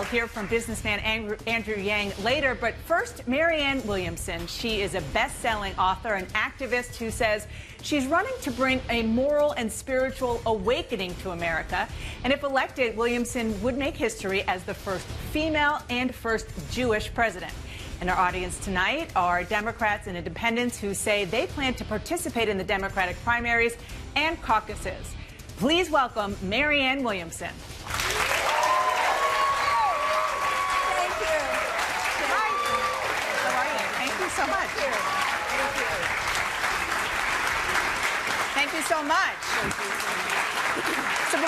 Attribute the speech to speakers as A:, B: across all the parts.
A: We'll hear from businessman Andrew Yang later, but first, Marianne Williamson. She is a best-selling author and activist who says she's running to bring a moral and spiritual awakening to America. And if elected, Williamson would make history as the first female and first Jewish president. In our audience tonight are Democrats and independents who say they plan to participate in the Democratic primaries and caucuses. Please welcome Marianne Williamson. So much. Thank you so much. So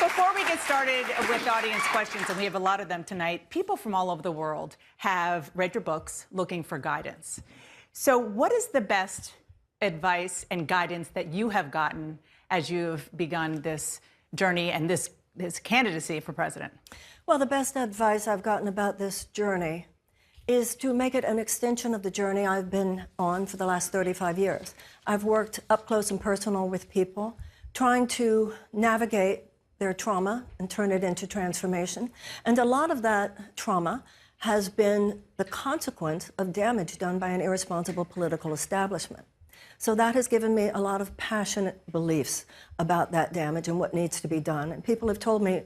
A: before we get started with audience questions, and we have a lot of them tonight, people from all over the world have read your books looking for guidance. So what is the best advice and guidance that you have gotten as you've begun this journey and this candidacy for president?
B: Well, the best advice I've gotten about this journey is to make it an extension of the journey I've been on for the last 35 years. I've worked up close and personal with people, trying to navigate their trauma and turn it into transformation. And a lot of that trauma has been the consequence of damage done by an irresponsible political establishment. So that has given me a lot of passionate beliefs about that damage and what needs to be done. And people have told me,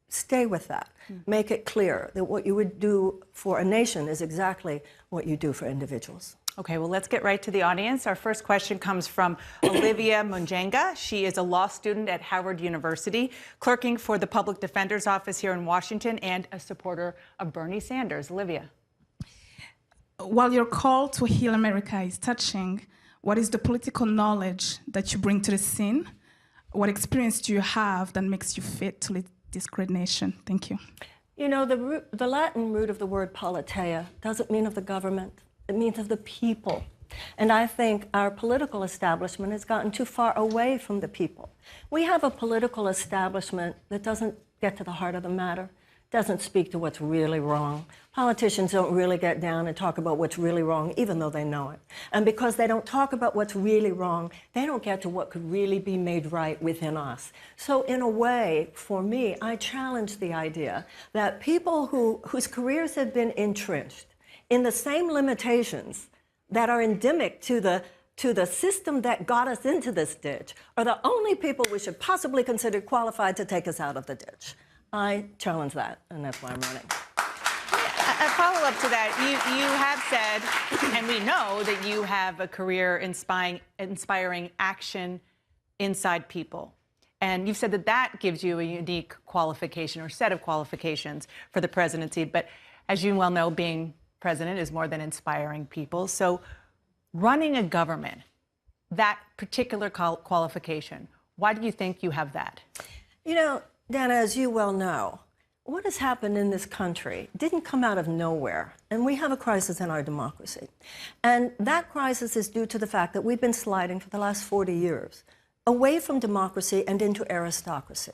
B: stay with that. Make it clear that what you would do for a nation is exactly what you do for individuals.
A: Okay, well, let's get right to the audience. Our first question comes from Olivia Munjenga. She is a law student at Howard University, clerking for the Public Defender's Office here in Washington, and a supporter of Bernie Sanders. Olivia.
C: While your call to heal America is touching, what is the political knowledge that you bring to the scene? What experience do you have that makes you fit to lead this great nation? Thank you.
B: You know, the Latin root of the word politeia doesn't mean of the government. It means of the people. And I think our political establishment has gotten too far away from the people. We have a political establishment that doesn't get to the heart of the matter, doesn't speak to what's really wrong. Politicians don't really get down and talk about what's really wrong, even though they know it. And because they don't talk about what's really wrong, they don't get to what could really be made right within us. So in a way, for me, I challenge the idea that people whose careers have been entrenched in the same limitations that are endemic to the system that got us into this ditch are the only people we should possibly consider qualified to take us out of the ditch. I challenge that, and that's why I'm running.
A: A follow-up to that, you have said, and we know that you have a career inspiring action inside people. And you've said that that gives you a unique qualification or set of qualifications for the presidency. But as you well know, being president is more than inspiring people. So running a government, that particular qualification, why do you think you have that?
B: You know, Dana, as you well know, what has happened in this country didn't come out of nowhere, and we have a crisis in our democracy. And that crisis is due to the fact that we've been sliding for the last 40 years away from democracy and into aristocracy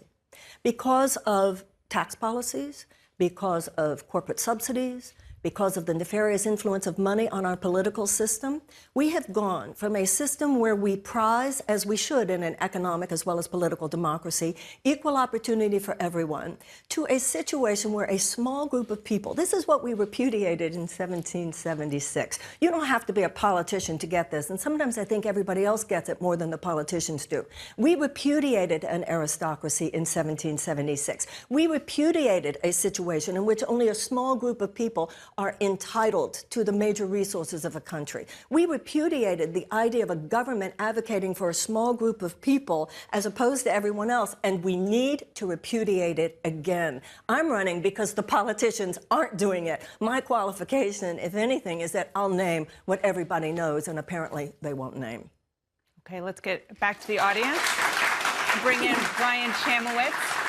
B: because of tax policies, because of corporate subsidies, because of the nefarious influence of money on our political system. We have gone from a system where we prize, as we should in an economic as well as political democracy, equal opportunity for everyone, to a situation where a small group of people, this is what we repudiated in 1776. You don't have to be a politician to get this, and sometimes I think everybody else gets it more than the politicians do. We repudiated an aristocracy in 1776. We repudiated a situation in which only a small group of people are entitled to the major resources of a country. We repudiated the idea of a government advocating for a small group of people as opposed to everyone else, and we need to repudiate it again. I'm running because the politicians aren't doing it. My qualification, if anything, is that I'll name what everybody knows, and apparently they won't name.
A: Okay, let's get back to the audience. Bring in Brian Chamowitz.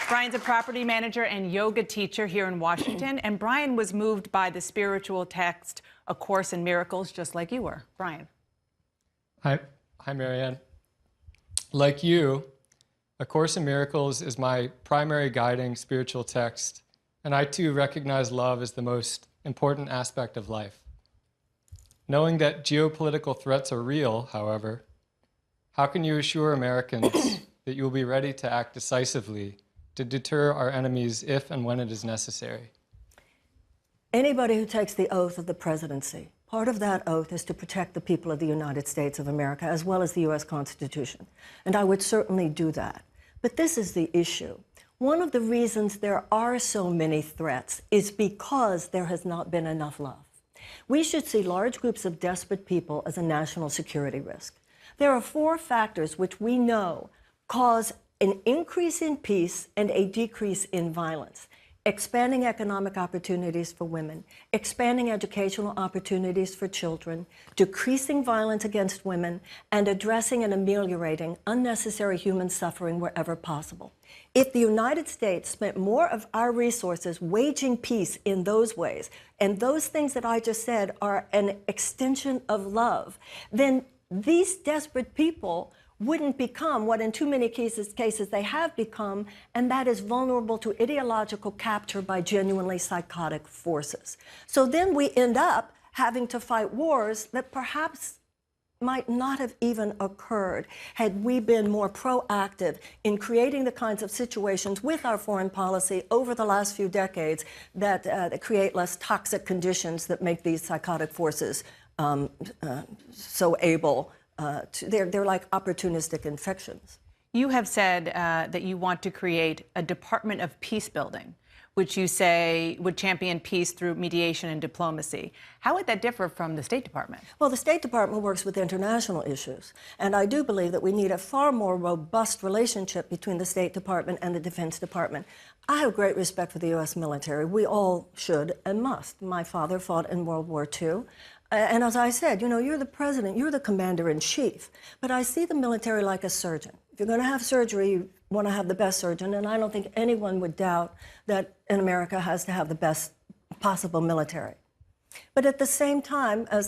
A: Brian's a property manager and yoga teacher here in Washington, and Brian was moved by the spiritual text, A Course in Miracles, just like you were. Brian.
D: Hi, Marianne. Like you, A Course in Miracles is my primary guiding spiritual text, and I too recognize love as the most important aspect of life. Knowing that geopolitical threats are real, however, how can you assure Americans that you will be ready to act decisively to deter our enemies if and when it is necessary?
B: Anybody who takes the oath of the presidency, part of that oath is to protect the people of the United States of America, as well as the U.S. Constitution. And I would certainly do that. But this is the issue. One of the reasons there are so many threats is because there has not been enough love. We should see large groups of desperate people as a national security risk. There are 4 factors which we know cause an increase in peace and a decrease in violence. Expanding economic opportunities for women, expanding educational opportunities for children, decreasing violence against women, and addressing and ameliorating unnecessary human suffering wherever possible. If the United States spent more of our resources waging peace in those ways, and those things that I just said are an extension of love, then these desperate people wouldn't become what in too many cases they have become, and that is vulnerable to ideological capture by genuinely psychotic forces. So then we end up having to fight wars that perhaps might not have even occurred had we been more proactive in creating the kinds of situations with our foreign policy over the last few decades that create less toxic conditions that make these psychotic forces so able they're like opportunistic infections.
A: You have said that you want to create a Department of Peace Building, which you say would champion peace through mediation and diplomacy. How would that differ from the State Department?
B: Well, the State Department works with international issues, and I do believe that we need a far more robust relationship between the State Department and the Defense Department. I have great respect for the U.S. military. We all should and must. My father fought in World War II. And as I said, you know, you're the president, you're the commander-in-chief, but I see the military like a surgeon. If you're going to have surgery, you want to have the best surgeon, and I don't think anyone would doubt that in America has to have the best possible military. But at the same time, as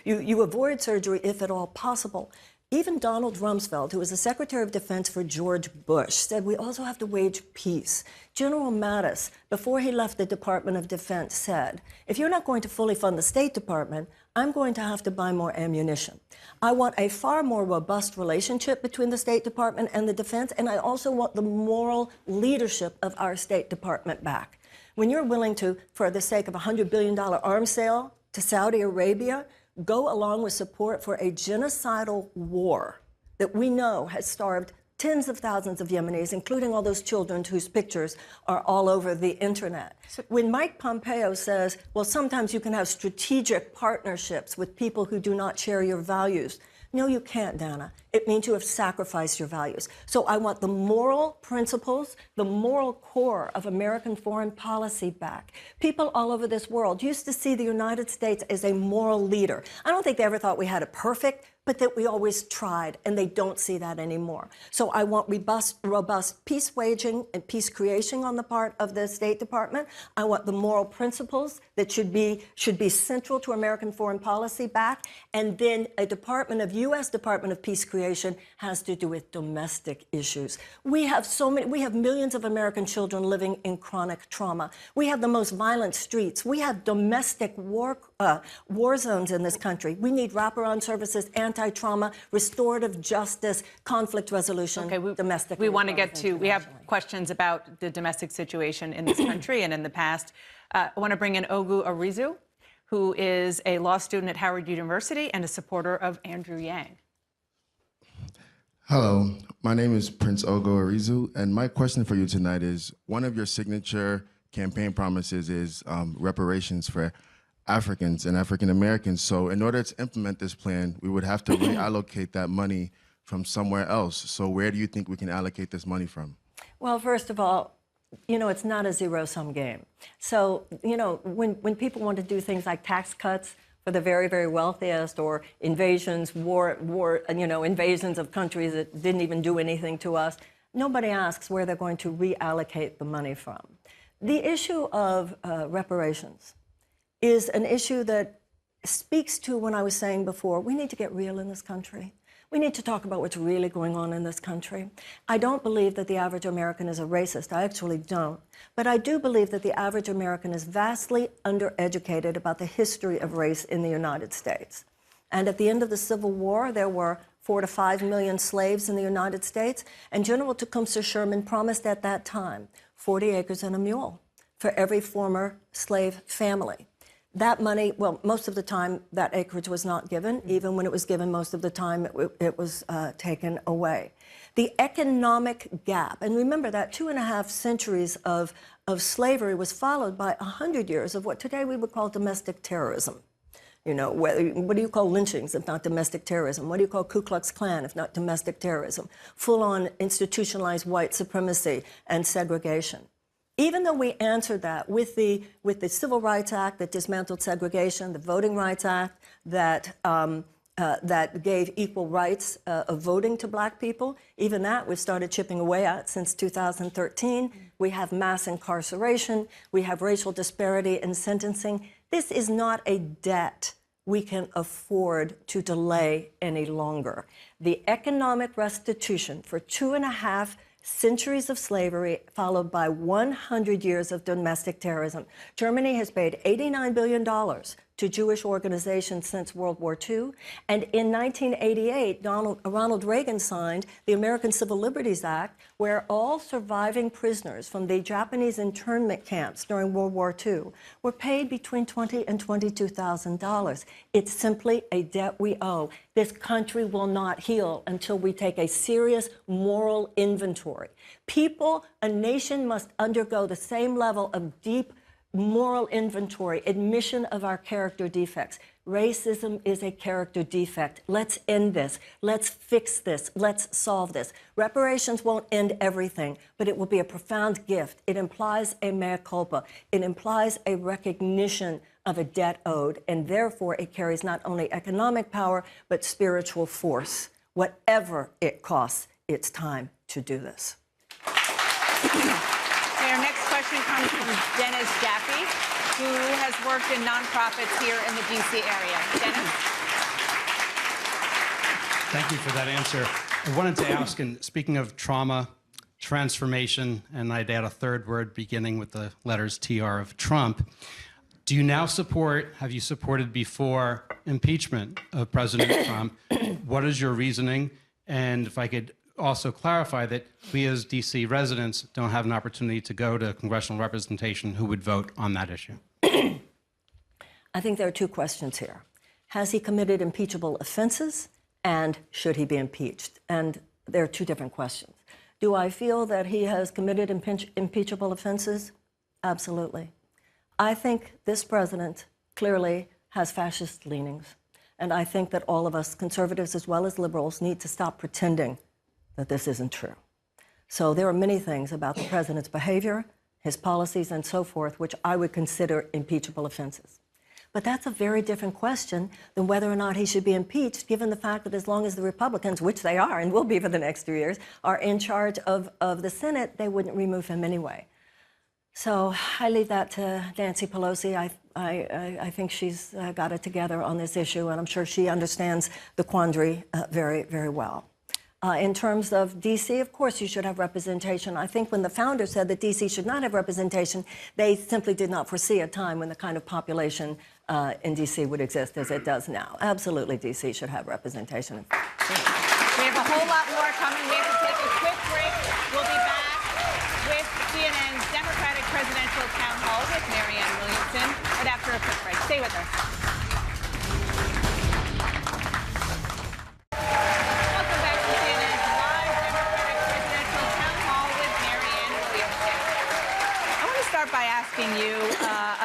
B: you avoid surgery if at all possible. Even Donald Rumsfeld, who was the Secretary of Defense for George Bush, said we also have to wage peace. General Mattis, before he left the Department of Defense, said, if you're not going to fully fund the State Department, I'm going to have to buy more ammunition. I want a far more robust relationship between the State Department and the Defense, and I also want the moral leadership of our State Department back. When you're willing to, for the sake of a $100 billion arms sale to Saudi Arabia, go along with support for a genocidal war that we know has starved tens of thousands of Yemenis, including all those children whose pictures are all over the internet. When Mike Pompeo says, well, sometimes you can have strategic partnerships with people who do not share your values, no, you can't, Dana. It means you have sacrificed your values. So I want the moral principles, the moral core of American foreign policy back. People all over this world used to see the United States as a moral leader. I don't think they ever thought we had it perfect, but that we always tried, and they don't see that anymore. So I want robust peace waging and peace creation on the part of the State Department. I want the moral principles that should be central to American foreign policy back, and then a U.S. Department of Peace Creation has to do with domestic issues. We have millions of American children living in chronic trauma. We have the most violent streets. We have domestic war zones in this country. We need wraparound services, anti-trauma, restorative justice, conflict resolution, domestic.
A: We want to get to, we have questions about the domestic situation in this country and in the past. I want to bring in Ogu Arizu, who is a law student at Howard University and a supporter of Andrew Yang.
E: Hello, my name is Prince Ogo Arizu, and my question for you tonight is, one of your signature campaign promises is reparations for Africans and African Americans. So in order to implement this plan, we would have to reallocate that money from somewhere else. So where do you think we can allocate this money from?
B: Well, first of all, you know, it's not a zero-sum game. So, you know, when people want to do things like tax cuts for the very, very wealthiest, or invasions, invasions of countries that didn't even do anything to us, nobody asks where they're going to reallocate the money from. The issue of reparations is an issue that speaks to what I was saying before. We need to get real in this country. We need to talk about what's really going on in this country. I don't believe that the average American is a racist. I actually don't. But I do believe that the average American is vastly undereducated about the history of race in the United States. And at the end of the Civil War, there were 4 to 5 million slaves in the United States, and General Tecumseh Sherman promised at that time 40 acres and a mule for every former slave family. That money, well, most of the time that acreage was not given. Even when it was given, most of the time it was taken away. The economic gap, and remember that 2.5 centuries of slavery was followed by 100 years of what today we would call domestic terrorism. You know, what do you call lynchings if not domestic terrorism? What do you call Ku Klux Klan if not domestic terrorism? Full-on institutionalized white supremacy and segregation. Even though we answered that with the Civil Rights Act that dismantled segregation, the Voting Rights Act that gave equal rights of voting to black people, even that we've started chipping away at since 2013. We have mass incarceration. We have racial disparity in sentencing. This is not a debt we can afford to delay any longer. The economic restitution for 2.5 centuries of slavery, followed by 100 years of domestic terrorism. Germany has paid $89 billion to Jewish organizations since World War II. And in 1988, Ronald Reagan signed the American Civil Liberties Act, where all surviving prisoners from the Japanese internment camps during World War II were paid between $20,000 and $22,000. It's simply a debt we owe. This country will not heal until we take a serious moral inventory. People, a nation must undergo the same level of deep moral inventory, admission of our character defects. Racism is a character defect. Let's end this. Let's fix this. Let's solve this. Reparations won't end everything, but it will be a profound gift. It implies a mea culpa. It implies a recognition of a debt owed, and therefore it carries not only economic power, but spiritual force. Whatever it costs, it's time to do this.
A: Our next question comes from Dennis Jaffe, who has worked in nonprofits here in the D.C. area. Dennis?
F: Thank you for that answer. I wanted to ask, and speaking of trauma, transformation, and I'd add a third word beginning with the letters TR of Trump, do you now support, have you supported before, impeachment of President Trump? What is your reasoning? And if I could also clarify that we as D.C. residents don't have an opportunity to go to congressional representation who would vote on that issue.
B: I think there are two questions here. Has he committed impeachable offenses, and should he be impeached? And there are two different questions. Do I feel that he has committed impeachable offenses? Absolutely. I think this president clearly has fascist leanings, and I think that all of us, conservatives as well as liberals, need to stop pretending that this isn't true. So there are many things about the president's behavior, his policies, and so forth, which I would consider impeachable offenses. But that's a very different question than whether or not he should be impeached, given the fact that as long as the Republicans, which they are and will be for the next 2 years, are in charge of the Senate, they wouldn't remove him anyway. So I leave that to Nancy Pelosi. I think she's got it together on this issue, and I'm sure she understands the quandary very, very well. In terms of D.C., of course you should have representation. I think when the founders said that D.C. should not have representation, they simply did not foresee a time when the kind of population in D.C. would exist as it does now. Absolutely, D.C. should have representation.
A: We have a whole lot more coming. We have to take a quick break. We'll be back with CNN's Democratic Presidential Town Hall with Marianne Williamson, but after a quick break. Stay with us. By asking you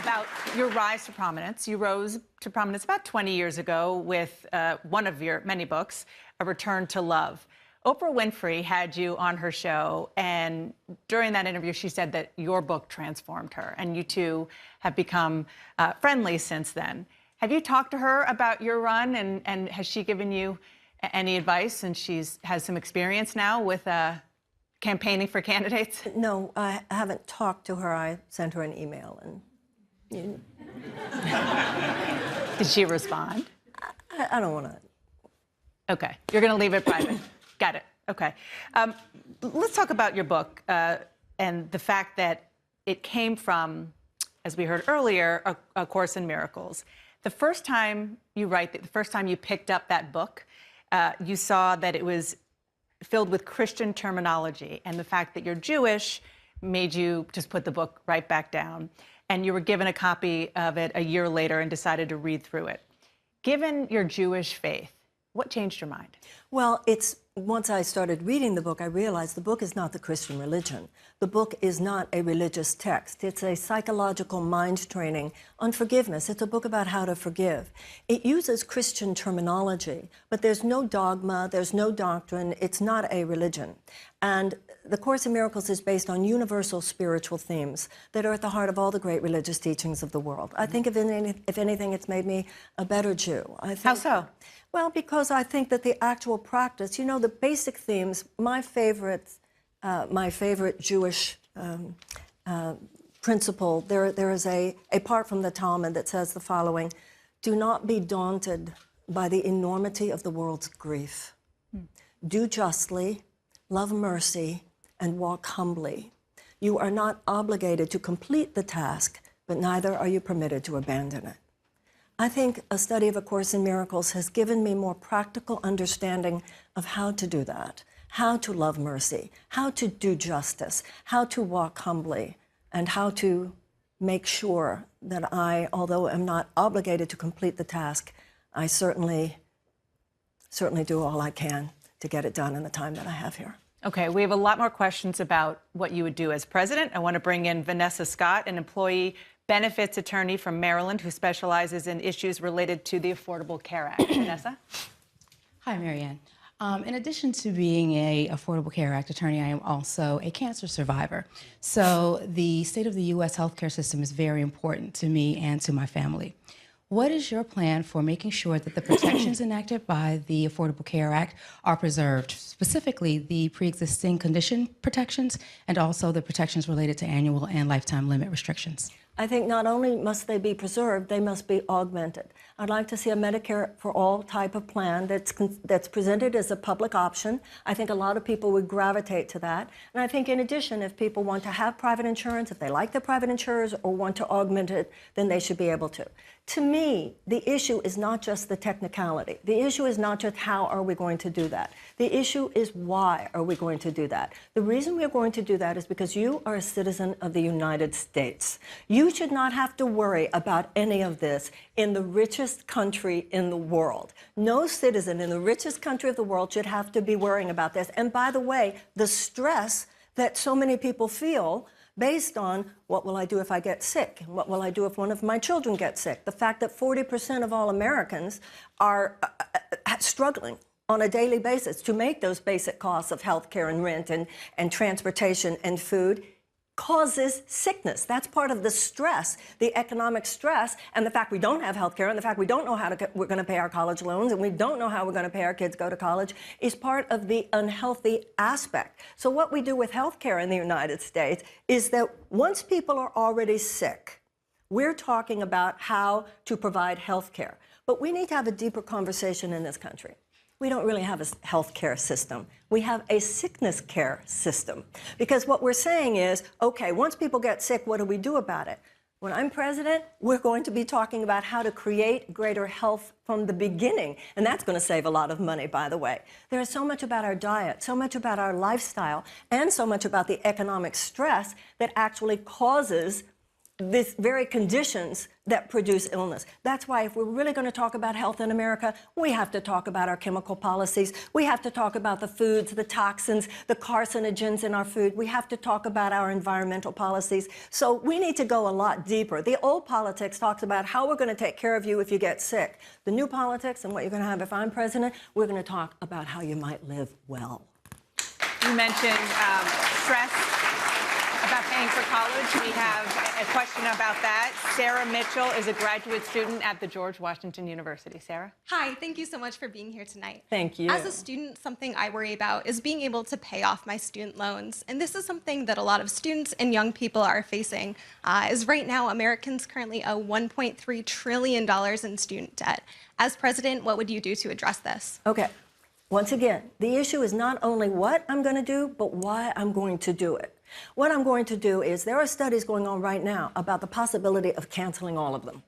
A: about your rise to prominence. You rose to prominence about 20 years ago with one of your many books, A Return to Love. Oprah Winfrey had you on her show, and during that interview, she said that your book transformed her, and you two have become friendly since then. Have you talked to her about your run, and has she given you any advice? And has some experience now with campaigning for candidates?
B: No, I haven't talked to her. I sent her an email, and
A: Did she respond?
B: I don't want to.
A: Okay, you're going to leave it private. Got it. Okay. Let's talk about your book and the fact that it came from, as we heard earlier, A Course in Miracles. The first time you the first time you picked up that book, you saw that it was filled with Christian terminology, and the fact that you're Jewish made you just put the book right back down. And you were given a copy of it a year later and decided to read through it. Given your Jewish faith, what changed your mind?
B: Well, once I started reading the book, I realized the book is not the Christian religion. The book is not a religious text. It's a psychological mind training on forgiveness. It's a book about how to forgive. It uses Christian terminology, but there's no dogma, there's no doctrine. It's not a religion. And the Course in Miracles is based on universal spiritual themes that are at the heart of all the great religious teachings of the world. I think if anything, it's made me a better Jew.
A: How so?
B: Well, because I think that the actual practice, you know, the basic themes, my favorite Jewish principle, there is a part from the Talmud that says the following: do not be daunted by the enormity of the world's grief. Do justly, love mercy, and walk humbly. You are not obligated to complete the task, but neither are you permitted to abandon it. I think a study of A Course in Miracles has given me more practical understanding of how to do that, how to love mercy, how to do justice, how to walk humbly, and how to make sure that I, although I'm not obligated to complete the task, I certainly do all I can to get it done in the time that I have here.
A: Okay, we have a lot more questions about what you would do as president. I want to bring in Vanessa Scott, an employee benefits attorney from Maryland who specializes in issues related to the Affordable Care Act. Vanessa?
G: Hi, Marianne. In addition to being a Affordable Care Act attorney, I am also a cancer survivor. So the state of the U.S. healthcare system is very important to me and to my family. What is your plan for making sure that the protections enacted by the Affordable Care Act are preserved, specifically the pre-existing condition protections and also the protections related to annual and lifetime limit restrictions?
B: I think not only must they be preserved, they must be augmented. I'd like to see a Medicare for all type of plan that's presented as a public option. I think a lot of people would gravitate to that. And I think in addition, if people want to have private insurance, if they like the private insurers or want to augment it, then they should be able to. To me, the issue is not just the technicality. The issue is not just how are we going to do that. The issue is why are we going to do that. The reason we're going to do that is because you are a citizen of the United States. You should not have to worry about any of this in the richest country in the world. No citizen in the richest country of the world should have to be worrying about this. And by the way, the stress that so many people feel based on what will I do if I get sick? What will I do if one of my children gets sick? The fact that 40% of all Americans are struggling on a daily basis to make those basic costs of health care and rent and transportation and food causes sickness. That's part of the stress, the economic stress, and the fact we don't have health care, and the fact we don't know how we're going to pay our college loans, and we don't know how we're going to pay our kids go to college, is part of the unhealthy aspect. So what we do with health care in the United States is that once people are already sick, we're talking about how to provide health care. But we need to have a deeper conversation in this country. We don't really have a health care system. We have a sickness care system. Because what we're saying is, okay, once people get sick, what do we do about it? When I'm president, we're going to be talking about how to create greater health from the beginning. And that's going to save a lot of money, by the way. There is so much about our diet, so much about our lifestyle, and so much about the economic stress that actually causes these very conditions that produce illness. That's why if we're really going to talk about health in America, we have to talk about our chemical policies. We have to talk about the foods, the toxins, the carcinogens in our food. We have to talk about our environmental policies. So we need to go a lot deeper. The old politics talks about how we're going to take care of you if you get sick. The new politics and what you're going to have if I'm president, we're going to talk about how you might live well.
A: You mentioned stress about paying for college. We have a question about that. Sarah Mitchell is a graduate student at the George Washington University. Sarah?
H: Hi, thank you so much for being here tonight.
B: Thank you.
H: As a student, something I worry about is being able to pay off my student loans. And this is something that a lot of students and young people are facing. Is right now, Americans currently owe $1.3 trillion in student debt. As president, what would you do to address this?
B: Okay. Once again, the issue is not only what I'm going to do, but why I'm going to do it. What I'm going to do is there are studies going on right now about the possibility of canceling all of them,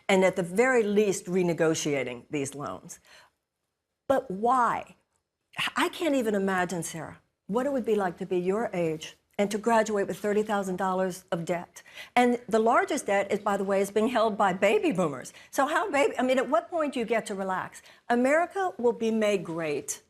B: and at the very least renegotiating these loans. But why? I can't even imagine, Sarah, what it would be like to be your age and to graduate with $30,000 of debt. And the largest debt is, by the way, is being held by baby boomers. So at what point do you get to relax? America will be made great.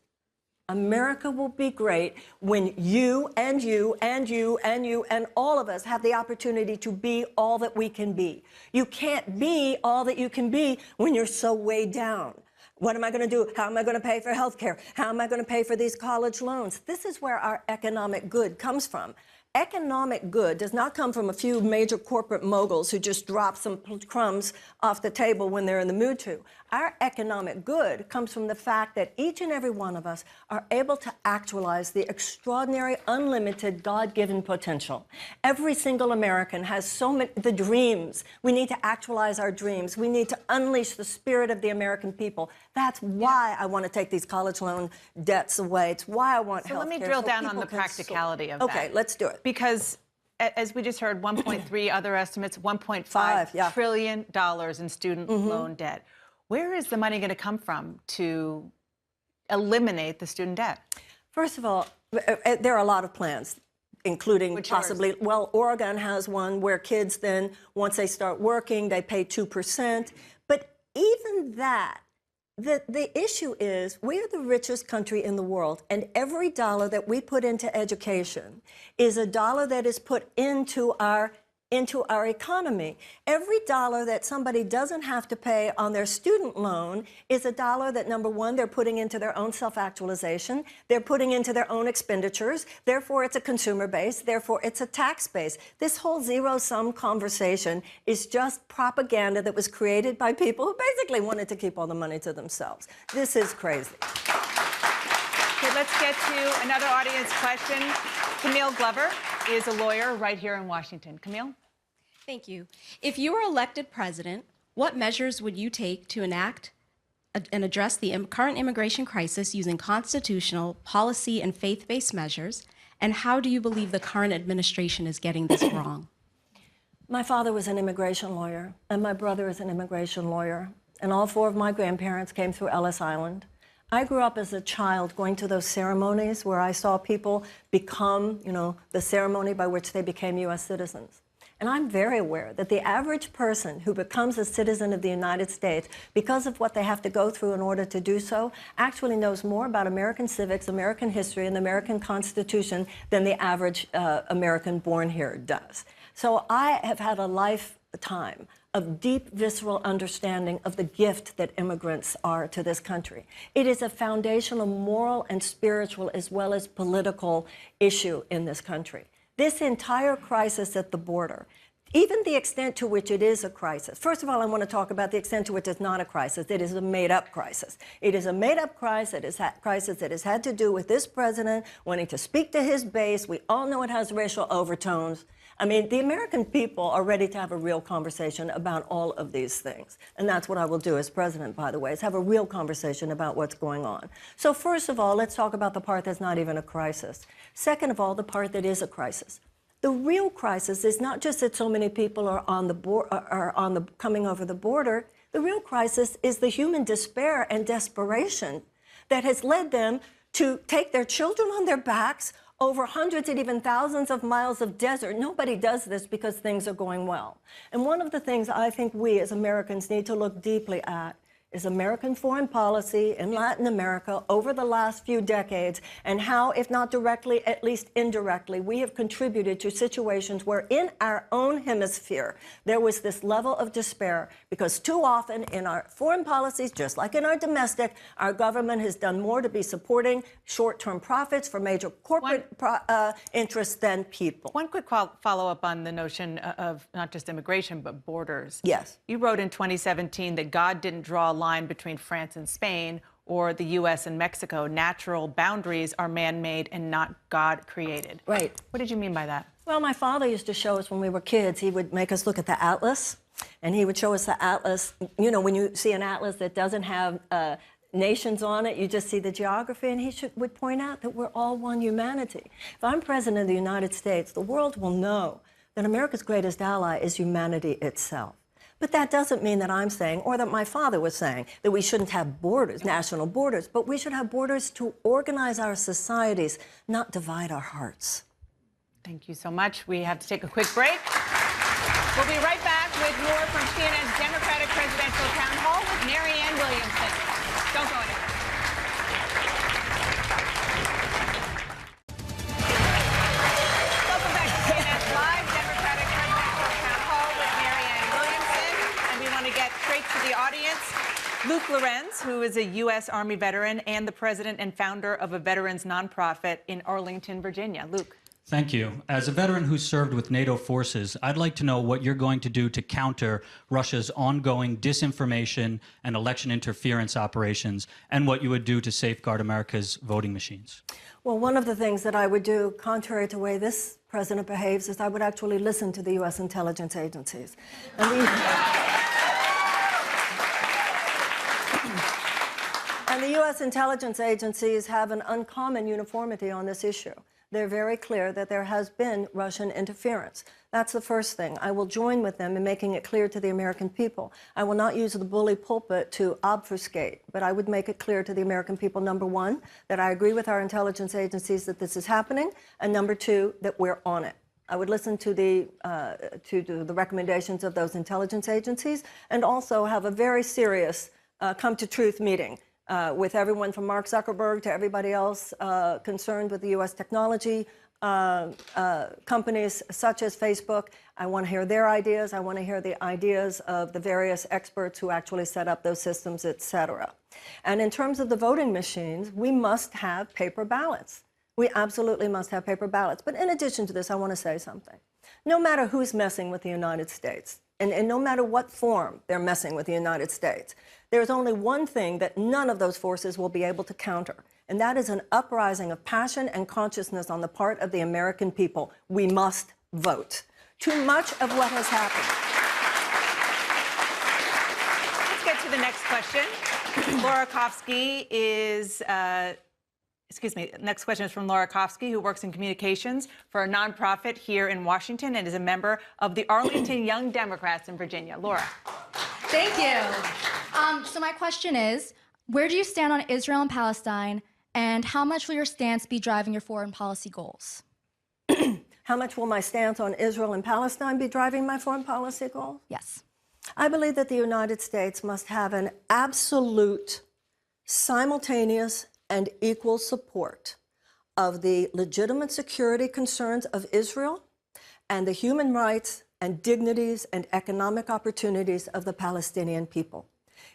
B: America will be great when you and you and you and you and all of us have the opportunity to be all that we can be. You can't be all that you can be when you're so weighed down. What am I going to do? How am I going to pay for health care? How am I going to pay for these college loans? This is where our economic good comes from. Economic good does not come from a few major corporate moguls who just drop some crumbs off the table when they're in the mood to. Our economic good comes from the fact that each and every one of us are able to actualize the extraordinary, unlimited, God-given potential. Every single American has so many, the dreams. We need to actualize our dreams. We need to unleash the spirit of the American people. That's why I want to take these college loan debts away. It's why I want health care.
A: So let me drill down on the practicality of that.
B: Okay, let's do it.
A: Because as we just heard, 1.3, other estimates, $1.5 trillion in student loan debt. Where is the money going to come from to eliminate the student debt?
B: First of all, there are a lot of plans, including possibly, well, Oregon has one where kids then, once they start working, they pay 2%. But even that, the issue is we are the richest country in the world, and every dollar that we put into education is a dollar that is put into our economy. Every dollar that somebody doesn't have to pay on their student loan is a dollar that, number one, they're putting into their own self-actualization, they're putting into their own expenditures, therefore it's a consumer base, therefore it's a tax base. This whole zero-sum conversation is just propaganda that was created by people who basically wanted to keep all the money to themselves. This is crazy.
A: Okay, let's get to another audience question. Camille Glover is a lawyer right here in Washington. Camille?
I: Thank you. If you were elected president, what measures would you take to enact and address the current immigration crisis using constitutional, policy, and faith-based measures? And how do you believe the current administration is getting this wrong?
B: My father was an immigration lawyer, and my brother is an immigration lawyer. And all four of my grandparents came through Ellis Island. I grew up as a child going to those ceremonies where I saw people become, the ceremony by which they became U.S. citizens. And I'm very aware that the average person who becomes a citizen of the United States, because of what they have to go through in order to do so, actually knows more about American civics, American history, and the American Constitution than the average American born here does. So I have had a lifetime of deep, visceral understanding of the gift that immigrants are to this country. It is a foundational moral and spiritual as well as political issue in this country. This entire crisis at the border, even the extent to which it is a crisis. First of all, I want to talk about the extent to which it's not a crisis. It is a made-up crisis. It is a made-up crisis that has had to do with this president wanting to speak to his base. We all know it has racial overtones. I mean, the American people are ready to have a real conversation about all of these things. And that's what I will do as president, by the way, is have a real conversation about what's going on. So first of all, let's talk about the part that's not even a crisis. Second of all, the part that is a crisis. The real crisis is not just that so many people are coming over the border. The real crisis is the human despair and desperation that has led them to take their children on their backs over hundreds and even thousands of miles of desert. Nobody does this because things are going well. And one of the things I think we as Americans need to look deeply at is American foreign policy in Latin America over the last few decades, and how, if not directly, at least indirectly, we have contributed to situations where in our own hemisphere there was this level of despair, because too often in our foreign policies, just like in our domestic, our government has done more to be supporting short-term profits for major corporate interests than people.
A: One quick follow-up on the notion of not just immigration, but borders.
B: Yes.
A: You wrote in 2017 that God didn't draw a line between France and Spain or the U.S. and Mexico. Natural boundaries are man-made and not God-created.
B: Right.
A: What did you mean by that?
B: Well, my father used to show us when we were kids. He would make us look at the atlas, and he would show us the atlas. You know, when you see an atlas that doesn't have nations on it, you just see the geography, and he would point out that we're all one humanity. If I'm president of the United States, the world will know that America's greatest ally is humanity itself. But that doesn't mean that I'm saying, or that my father was saying, that we shouldn't have borders, national borders, but we should have borders to organize our societies, not divide our hearts.
A: Thank you so much. We have to take a quick break. We'll be right back with more from CNN's Democratic Presidential Town Hall with Marianne Williamson. Don't go anywhere. Welcome back to CNN's live Democratic Presidential Town Hall with Marianne Williamson. And we want to get straight to the audience. Luke Lorenz, who is a U.S. Army veteran and the president and founder of a veterans nonprofit in Arlington, Virginia. Luke.
J: Thank you. As a veteran who served with NATO forces, I'd like to know what you're going to do to counter Russia's ongoing disinformation and election interference operations, and what you would do to safeguard America's voting machines.
B: Well, one of the things that I would do, contrary to the way this president behaves, is I would actually listen to the U.S. intelligence agencies. And the U.S. intelligence agencies have an uncommon uniformity on this issue. They're very clear that there has been Russian interference. That's the first thing. I will join with them in making it clear to the American people. I will not use the bully pulpit to obfuscate, but I would make it clear to the American people, number one, that I agree with our intelligence agencies that this is happening, and number two, that we're on it. I would listen to the recommendations of those intelligence agencies, and also have a very serious come-to-truth meeting with everyone from Mark Zuckerberg to everybody else concerned with the U.S. technology companies such as Facebook. I want to hear their ideas. I want to hear the ideas of the various experts who actually set up those systems, et cetera. And in terms of the voting machines, we must have paper ballots. We absolutely must have paper ballots. But in addition to this, I want to say something. No matter who's messing with the United States, and no matter what form they're messing with the United States, there's only one thing that none of those forces will be able to counter, and that is an uprising of passion and consciousness on the part of the American people. We must vote. Too much of what has happened.
A: Let's get to the next question. Laura Kofsky is... next question is from Laura Kofsky, who works in communications for a nonprofit here in Washington and is a member of the Arlington Young Democrats in Virginia. Laura.
K: Thank you. So my question is, where do you stand on Israel and Palestine, and how much will your stance be driving your foreign policy goals?
B: How much will my stance on Israel and Palestine be driving my foreign policy goals?
K: Yes.
B: I believe that the United States must have an absolute, simultaneous, and equal support of the legitimate security concerns of Israel and the human rights and dignities and economic opportunities of the Palestinian people.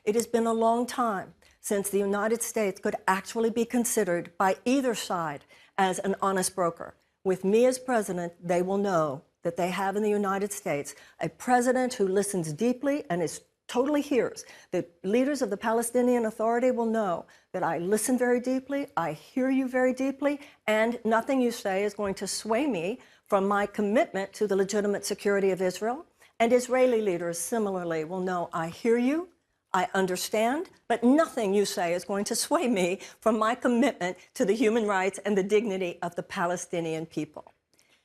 B: It has been a long time since the United States could actually be considered by either side as an honest broker. With me as president, they will know that they have in the United States a president who listens deeply and is totally hears. The leaders of the Palestinian Authority will know that I listen very deeply, I hear you very deeply, and nothing you say is going to sway me from my commitment to the legitimate security of Israel. And Israeli leaders similarly will know I hear you, I understand, but nothing you say is going to sway me from my commitment to the human rights and the dignity of the Palestinian people.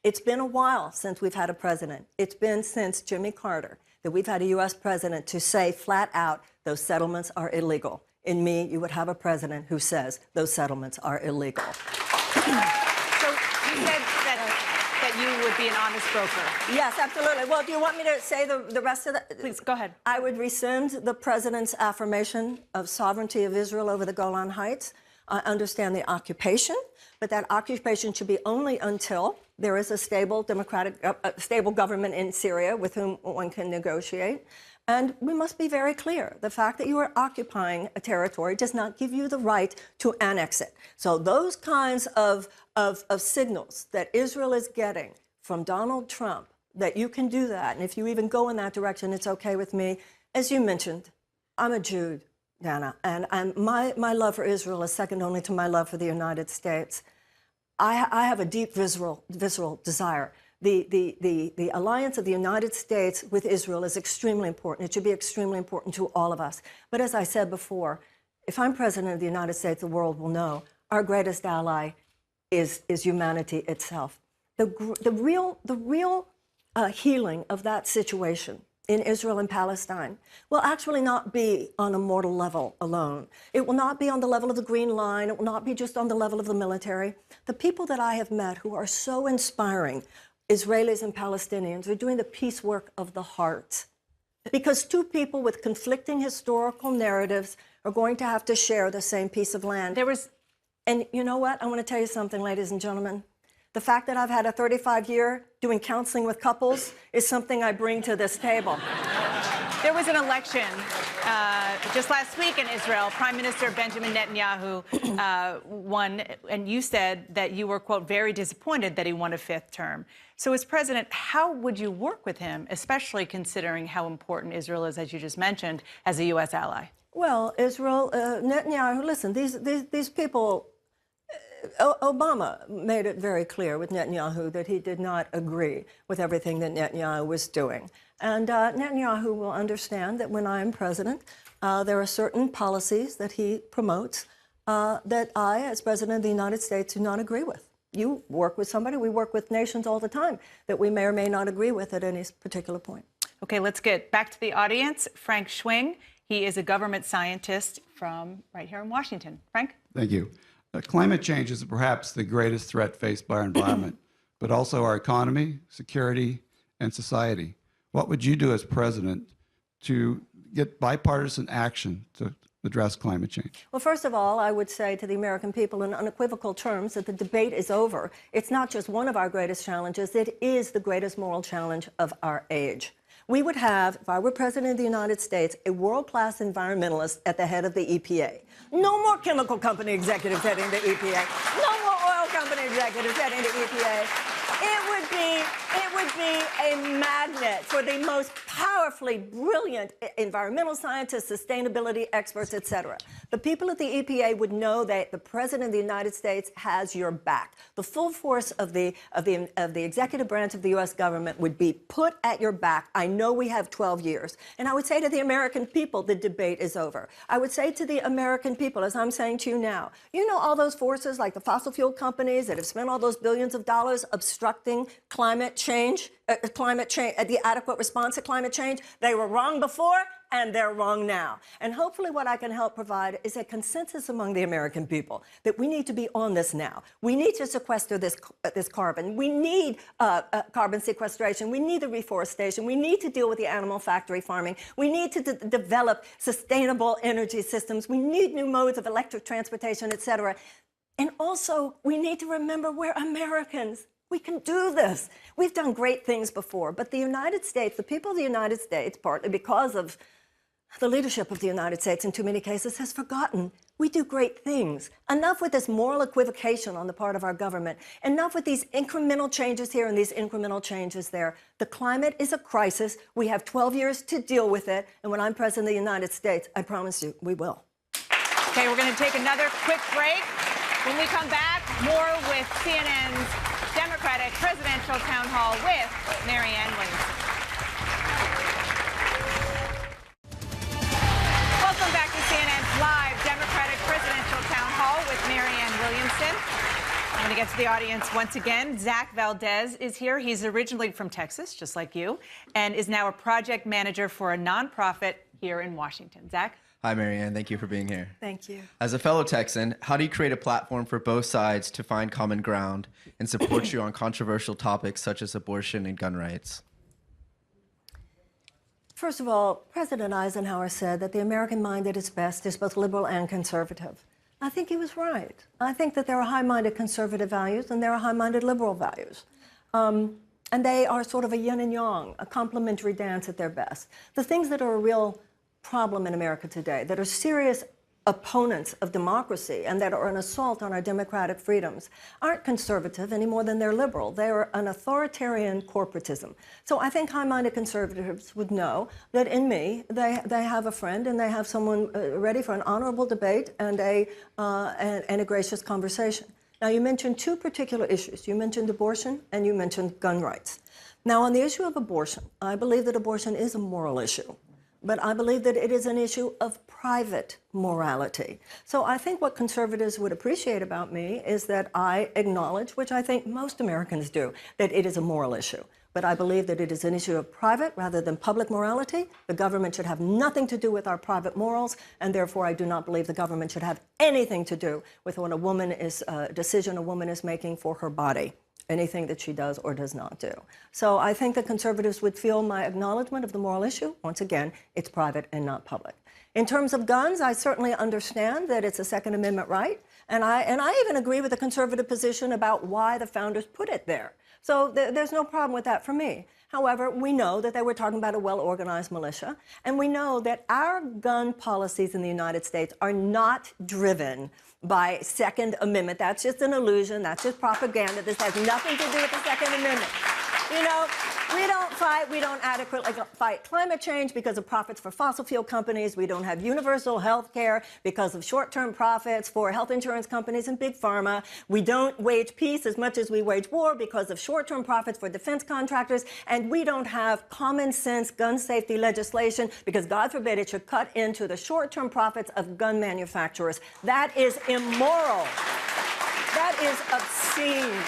B: It's been a while since we've had a president. It's been since Jimmy Carter that we've had a U.S. president to say flat out, those settlements are illegal. In me, you would have a president who says those settlements are illegal.
A: So you said that you would be an honest broker.
B: Yes, absolutely. Well, do you want me to say the rest of that?
A: Please, go ahead.
B: I would rescind the president's affirmation of sovereignty of Israel over the Golan Heights. I understand the occupation, but that occupation should be only until there is a stable stable government in Syria with whom one can negotiate. And we must be very clear. The fact that you are occupying a territory does not give you the right to annex it. So those kinds of signals that Israel is getting from Donald Trump, that you can do that, and if you even go in that direction, it's okay with me. As you mentioned, I'm a Jew, Dana, and my love for Israel is second only to my love for the United States. I have a deep visceral desire. The alliance of the United States with Israel is extremely important. It should be extremely important to all of us. But as I said before, if I'm president of the United States, the world will know our greatest ally is humanity itself. The real healing of that situation in Israel and Palestine will actually not be on a mortal level alone. It will not be on the level of the Green Line. It will not be just on the level of the military. The people that I have met who are so inspiring, Israelis and Palestinians, are doing the peace work of the heart. Because two people with conflicting historical narratives are going to have to share the same piece of land. And you know what? I want to tell you something, ladies and gentlemen. The fact that I've had a 35-year doing counseling with couples is something I bring to this table.
A: There was an election just last week in Israel. Prime Minister Benjamin Netanyahu won, and you said that you were, quote, very disappointed that he won a fifth term. So as president, how would you work with him, especially considering how important Israel is, as you just mentioned, as a U.S. ally?
B: Well, Israel, Netanyahu, listen, these people, Obama made it very clear with Netanyahu that he did not agree with everything that Netanyahu was doing. And Netanyahu will understand that when I am president, there are certain policies that he promotes that I, as president of the United States, do not agree with. You work with somebody, we work with nations all the time that we may or may not agree with at any particular point.
A: Okay, let's get back to the audience. Frank Schwing, he is a government scientist from right here in Washington. Frank?
L: Thank you. Climate change is perhaps the greatest threat faced by our environment, but also our economy, security, and society. What would you do as president to get bipartisan action to address climate change?
B: Well, first of all, I would say to the American people in unequivocal terms that the debate is over. It's not just one of our greatest challenges, it is the greatest moral challenge of our age. We would have, if I were president of the United States, a world-class environmentalist at the head of the EPA. No more chemical company executives heading the EPA. No more oil company executives heading the EPA. It would be a magnet for the most powerfully brilliant environmental scientists, sustainability experts, et cetera. The people at the EPA would know that the President of the United States has your back. The full force of the executive branch of the U.S. government would be put at your back. I know we have 12 years. And I would say to the American people, the debate is over. I would say to the American people, as I'm saying to you now, you know all those forces like the fossil fuel companies that have spent all those billions of dollars obstructing climate change, the adequate response to climate change? They were wrong before, and they're wrong now. And hopefully what I can help provide is a consensus among the American people that we need to be on this now. We need to sequester this carbon. We need carbon sequestration. We need the reforestation. We need to deal with the animal factory farming. We need to develop sustainable energy systems. We need new modes of electric transportation, et cetera. And also, we need to remember we're Americans. We can do this. We've done great things before, but the United States, the people of the United States, partly because of the leadership of the United States in too many cases, has forgotten we do great things. Enough with this moral equivocation on the part of our government. Enough with these incremental changes here and these incremental changes there. The climate is a crisis. We have 12 years to deal with it, and when I'm president of the United States, I promise you, we will.
A: Okay, we're going to take another quick break. When we come back, more with CNN's Democratic Presidential Town Hall with Marianne Williamson. Welcome back to CNN's live Democratic Presidential Town Hall with Marianne Williamson. I'm going to get to the audience once again. Zach Valdez is here. He's originally from Texas, just like you, and is now a project manager for a nonprofit here in Washington. Zach?
M: Hi, Marianne. Thank you for being here.
B: Thank you.
M: As a fellow Texan, how do you create a platform for both sides to find common ground and support you on controversial topics such as abortion and gun rights?
B: First of all, President Eisenhower said that the American mind at its best is both liberal and conservative. I think he was right. I think that there are high-minded conservative values and there are high-minded liberal values. And they are sort of a yin and yang, a complementary dance at their best. The things that are a real problem in America today, that are serious opponents of democracy and that are an assault on our democratic freedoms, aren't conservative any more than they're liberal. They are an authoritarian corporatism. So I think high-minded conservatives would know that in me, they have a friend and they have someone ready for an honorable debate and a gracious conversation. Now, you mentioned two particular issues. You mentioned abortion and you mentioned gun rights. Now, on the issue of abortion, I believe that abortion is a moral issue. But I believe that it is an issue of private morality. So I think what conservatives would appreciate about me is that I acknowledge, which I think most Americans do, that it is a moral issue. but I believe that it is an issue of private rather than public morality. The government should have nothing to do with our private morals, and therefore I do not believe the government should have anything to do with what a decision a woman is making for her body, anything that she does or does not do. So I think that conservatives would feel my acknowledgement of the moral issue. Once again, it's private and not public. In terms of guns, I certainly understand that it's a Second Amendment right, and I even agree with the conservative position about why the founders put it there. So there's no problem with that for me. However, we know that they were talking about a well-organized militia, and we know that our gun policies in the United States are not driven by Second Amendment. That's just an illusion. That's just propaganda. This has nothing to do with the Second Amendment. You know, we don't adequately fight climate change because of profits for fossil fuel companies. We don't have universal health care because of short-term profits for health insurance companies and big pharma. We don't wage peace as much as we wage war because of short-term profits for defense contractors. And we don't have common sense gun safety legislation because, God forbid, it should cut into the short-term profits of gun manufacturers. That is immoral. That is obscene.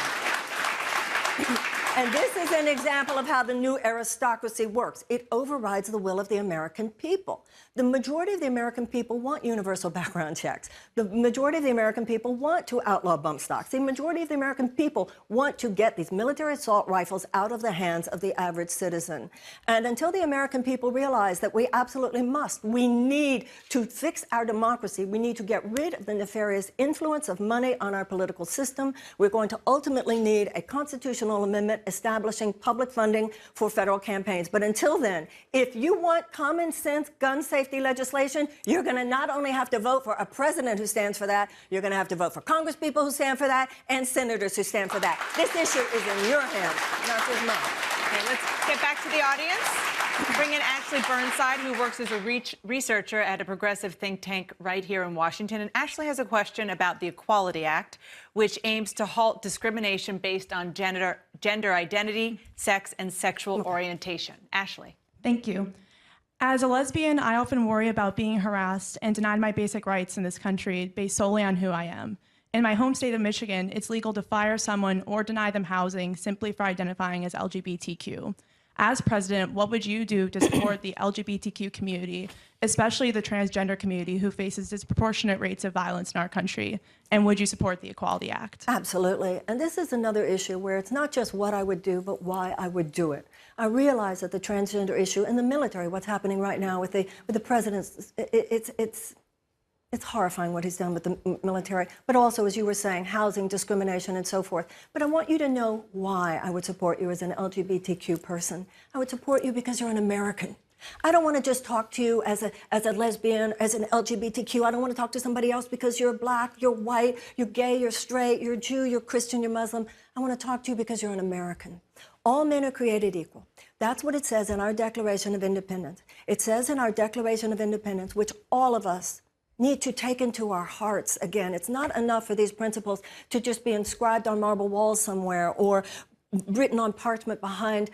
B: And this is an example of how the new aristocracy works. It overrides the will of the American people. The majority of the American people want universal background checks. The majority of the American people want to outlaw bump stocks. The majority of the American people want to get these military assault rifles out of the hands of the average citizen. And until the American people realize that we absolutely must, we need to fix our democracy. We need to get rid of the nefarious influence of money on our political system. We're going to ultimately need a constitutional amendment establishing public funding for federal campaigns. But until then, if you want common sense gun safety legislation, you're going to not only have to vote for a president who stands for that, you're going to have to vote for congresspeople who stand for that and senators who stand for that. This issue is in your hands, not just mine.
A: Okay, let's get back to the audience. Bring in Ashley Burnside, who works as a researcher at a progressive think tank right here in Washington. And Ashley has a question about the Equality Act, which aims to halt discrimination based on gender identity, sex, and sexual orientation. Ashley.
N: Thank you. As a lesbian, I often worry about being harassed and denied my basic rights in this country based solely on who I am. In my home state of Michigan, it's legal to fire someone or deny them housing simply for identifying as LGBTQ. As president, what would you do to support the LGBTQ community, especially the transgender community who faces disproportionate rates of violence in our country? And would you support the Equality Act?
B: Absolutely. And this is another issue where it's not just what I would do, but why I would do it. I realize that the transgender issue in the military, what's happening right now with the president's, it's horrifying what he's done with the military, but also, as you were saying, housing, discrimination, and so forth. But I want you to know why I would support you as an LGBTQ person. I would support you because you're an American. I don't want to just talk to you as a lesbian, as an LGBTQ. I don't want to talk to somebody else because you're black, you're white, you're gay, you're straight, you're Jew, you're Christian, you're Muslim. I want to talk to you because you're an American. All men are created equal. That's what it says in our Declaration of Independence. It says in our Declaration of Independence, which all of us need to take into our hearts again. It's not enough for these principles to just be inscribed on marble walls somewhere or written on parchment behind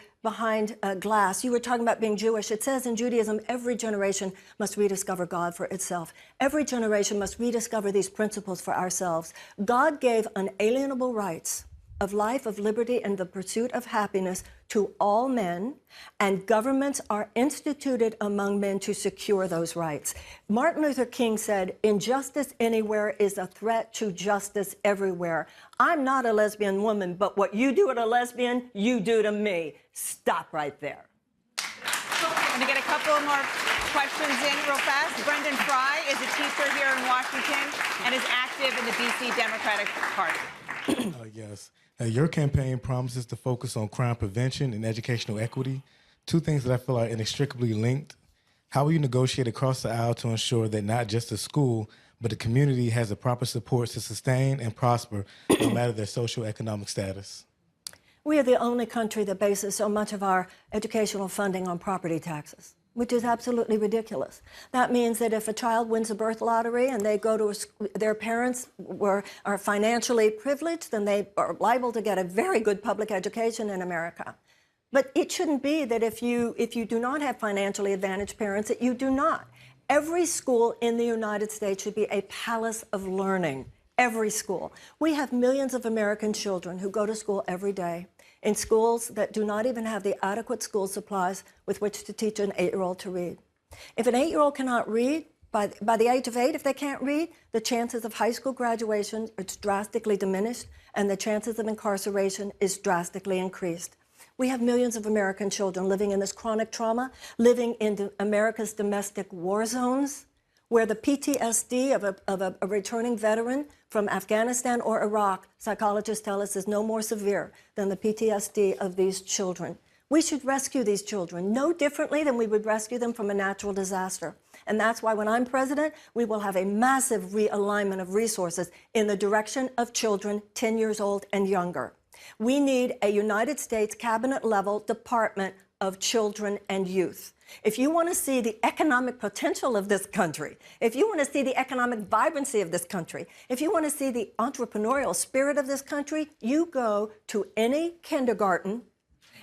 B: glass. You were talking about being Jewish. It says in Judaism, every generation must rediscover God for itself. Every generation must rediscover these principles for ourselves. God gave unalienable rights of life, of liberty, and the pursuit of happiness to all men, and governments are instituted among men to secure those rights. Martin Luther King said, "Injustice anywhere is a threat to justice everywhere." I'm not a lesbian woman, but what you do to a lesbian, you do to me. Stop right there.
A: I'm going to get a couple more questions in real fast. Brendan Fry is a teacher here in Washington and is active in the D.C. Democratic Party.
O: Yes. Your campaign promises to focus on crime prevention and educational equity, two things that I feel are inextricably linked. How will you negotiate across the aisle to ensure that not just the school, but the community has the proper supports to sustain and prosper no matter their socioeconomic status?
B: We are the only country that bases so much of our educational funding on property taxes, which is absolutely ridiculous. That means that if a child wins a birth lottery and they go to their parents are financially privileged, then they are liable to get a very good public education in America. But it shouldn't be that if you do not have financially advantaged parents, that you do not. Every school in the United States should be a palace of learning. Every school. We have millions of American children who go to school every day. in schools that do not even have the adequate school supplies with which to teach an 8-year-old to read. If an 8-year-old cannot read, by the age of 8, if they can't read, the chances of high school graduation is drastically diminished, and the chances of incarceration is drastically increased. We have millions of American children living in this chronic trauma, living in America's domestic war zones, where the PTSD of a returning veteran from Afghanistan or Iraq, psychologists tell us, is no more severe than the PTSD of these children. We should rescue these children no differently than we would rescue them from a natural disaster. And that's why when I'm president, we will have a massive realignment of resources in the direction of children 10 years old and younger. We need a United States cabinet-level Department of Children and Youth. If you want to see the economic potential of this country, if you want to see the economic vibrancy of this country, if you want to see the entrepreneurial spirit of this country, you go to any kindergarten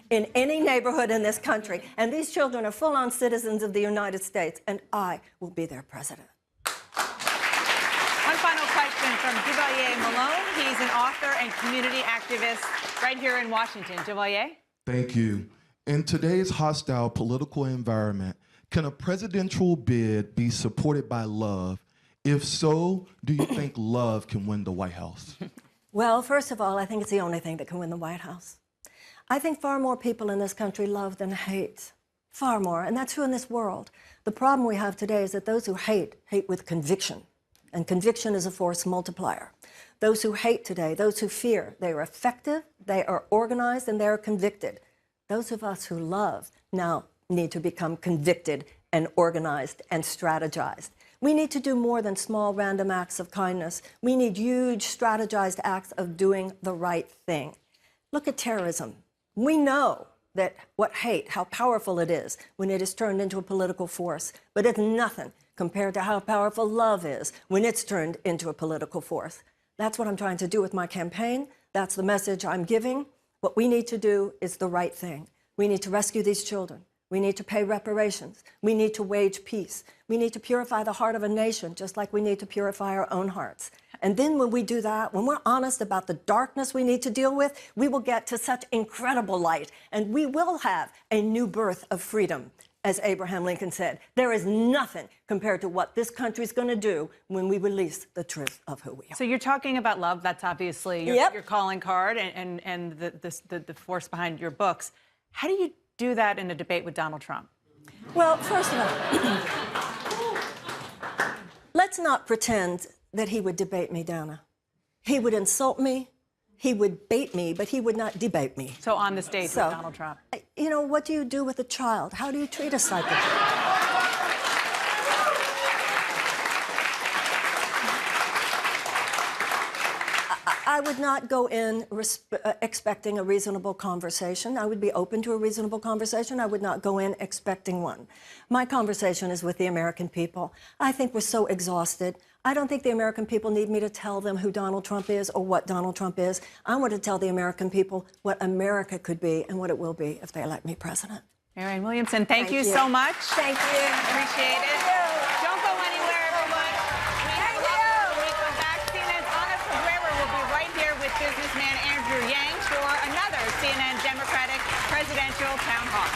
B: in any neighborhood in this country. And these children are full-on citizens of the United States, and I will be their president.
A: One final question from Duvalier Malone. He's an author and community activist right here in Washington. Duvalier?
P: Thank you. In today's hostile political environment, can a presidential bid be supported by love? If so, do you think love can win the White House?
B: Well, first of all, I think it's the only thing that can win the White House. I think far more people in this country love than hate. Far more. And that's true in this world. The problem we have today is that those who hate, hate with conviction. And conviction is a force multiplier. Those who hate today, those who fear, they are effective, they are organized, and they are convicted. Those of us who love now need to become convicted and organized and strategized. We need to do more than small random acts of kindness. We need huge strategized acts of doing the right thing. Look at terrorism. We know that how powerful it is when it is turned into a political force, but it's nothing compared to how powerful love is when it's turned into a political force. That's what I'm trying to do with my campaign. That's the message I'm giving. What we need to do is the right thing. We need to rescue these children. We need to pay reparations. We need to wage peace. We need to purify the heart of a nation, just like we need to purify our own hearts. And then when we do that, when we're honest about the darkness we need to deal with, we will get to such incredible light, and we will have a new birth of freedom. As Abraham Lincoln said, there is nothing compared to what this country is going to do when we release the truth of who we are.
A: So you're talking about love. That's obviously your calling card and the force behind your books. How do you do that in a debate with Donald Trump?
B: Well, first of all, let's not pretend that he would debate me, Dana. He would insult me. He would bait me, but he would not debate me.
A: So on the stage with Donald Trump.
B: You know, what do you do with a child? How do you treat a psychopath? I would not go in expecting a reasonable conversation. I would be open to a reasonable conversation. I would not go in expecting one. My conversation is with the American people. I think we're so exhausted. I don't think the American people need me to tell them who Donald Trump is or what Donald Trump is. I want to tell the American people what America could be and what it will be if they elect me president.
A: Marianne Williamson, thank you so much.
B: Thank you.
A: Appreciate it. Don't go anywhere, everyone. When we come back, CNN's Ana Cabrera will be right here with businessman Andrew Yang for another CNN Democratic Presidential Town Hall.